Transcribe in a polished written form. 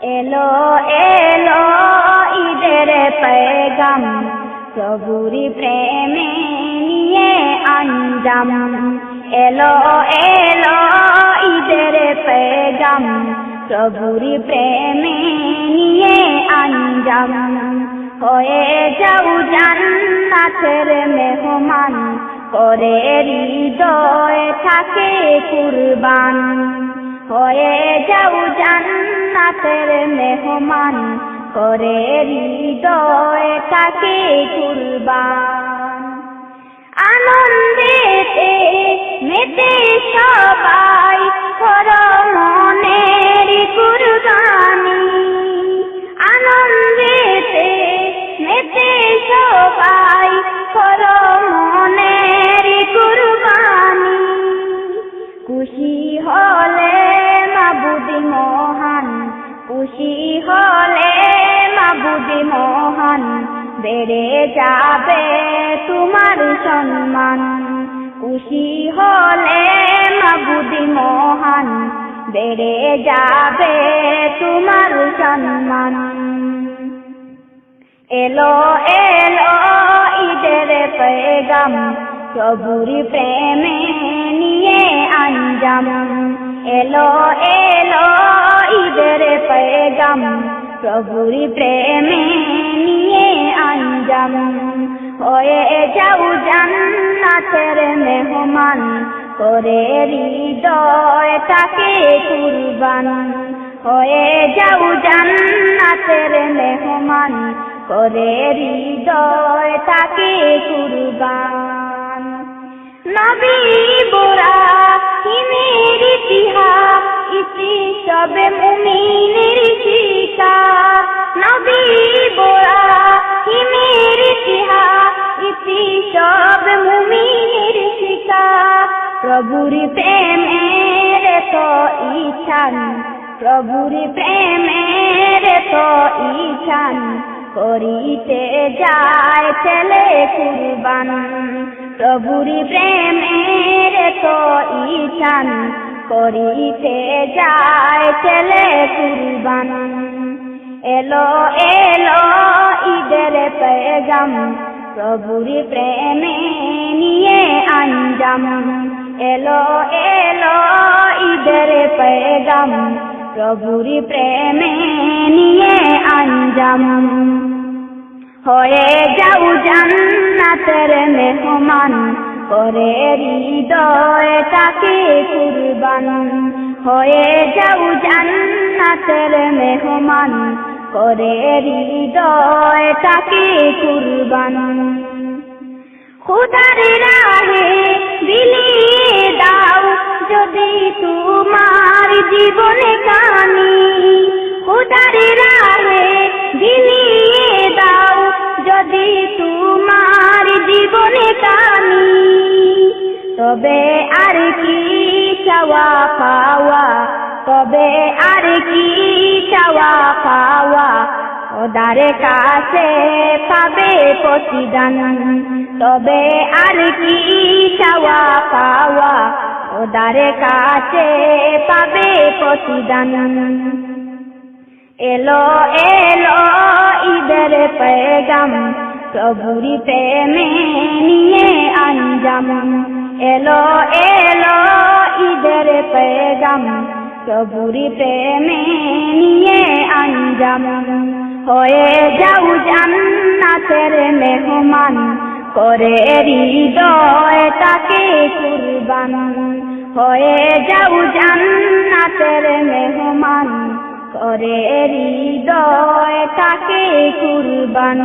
এলো এলো ঈদের পেগাম, প্রভুরি প্রেমে নিয়ে আঞ্জাম। এলো এলো ঈদের পেগাম, প্রভুরি প্রেমে নিয়ে আঞ্জাম। হয়ে যাও জান্নাতের মেহমান, করে হৃদয় থাকে কুরবান। হয়ে যাও জান্নাতের মেহমান, করে হৃদয় থাকে কুরবান। আনন্দেতে মেতে সবাই করো মনের কুরবানি। আনন্দেতে মেতে সবাই করো মনের কুরবানি। খুশি হলে মাবুদি মহান, খুশি হলে মাবুদি মহান, বেড়ে যাবে তোমার সম্মান। খুশি হলে মাবুদি মহান, বেড়ে যাবে তোমার সম্মান। এলো এলো ঈদের পেগাম, প্রভুরি প্রেমে নিয়ে আঞ্জাম। এলো এলো ঈদের পেগাম, প্রভুরি প্রেমে নিয়ে আঞ্জাম। হয়ে যাও জান্নাতের মেহমান, করে হৃদয় থাকে কুরবান। হয়ে যাও জান্নাতের মেহমান, করে হৃদয় থাকে কুরবান। নবী ইব্রাহিমের ইতিহাস, ইতি সবে মুমিনের শিক্ষা। নবী ইব্রাহিমের ইতিহাস, ইতি সবে মুমিনের শিক্ষা। প্রভুরি প্রেমের তো ইচ্ছান, প্রভুরি প্রেমের তো ইচ্ছান, করিতে যায় ছেলে কুরবান। প্রভুরি প্রেমের তো ইচ্ছান, করিতে যায় ছেলে কুরবান। এলো এলো ঈদের পেগাম, প্রভুরি প্রেমে নিয়ে আঞ্জাম। এলো এলো ঈদের পেগাম, প্রভুরি প্রেমে নিয়ে আঞ্জাম। হয়ে যাও জান্নাতের মেহমান, করে হৃদয় থাকে কুরবান। হয়ে যাও জান্নাতের মেহমান, করে হৃদয় থাকে কুরবান। খোদার রাহে বিলিয়ে দাও যদি তোমার জীবনে কানি। খোদার রাহে বিলিয়ে দাও যদি তোমার জীবনে কানি। তবে আর কি চাওয়া পাওয়া, তবে আর কি চাওয়া পাওয়া, খোদার কাছে পাবে প্রতিদান। তবে আর কি চাওয়া পাওয়া, খোদার কাছে পাবে প্রতিদান। এলো এলো ঈদের পেগাম, প্রভুরি প্রেমে নিয়ে আঞ্জাম। এলো এলো ঈদের পেগাম, প্রভুরি প্রেমে নিয়ে আঞ্জাম। হয়ে যাও জান্নাতের মেহমান, করে হৃদয় থাকে কুরবান। হয়ে যাও জান্নাতের মেহমান, করে হৃদয় থাকে কুরবান।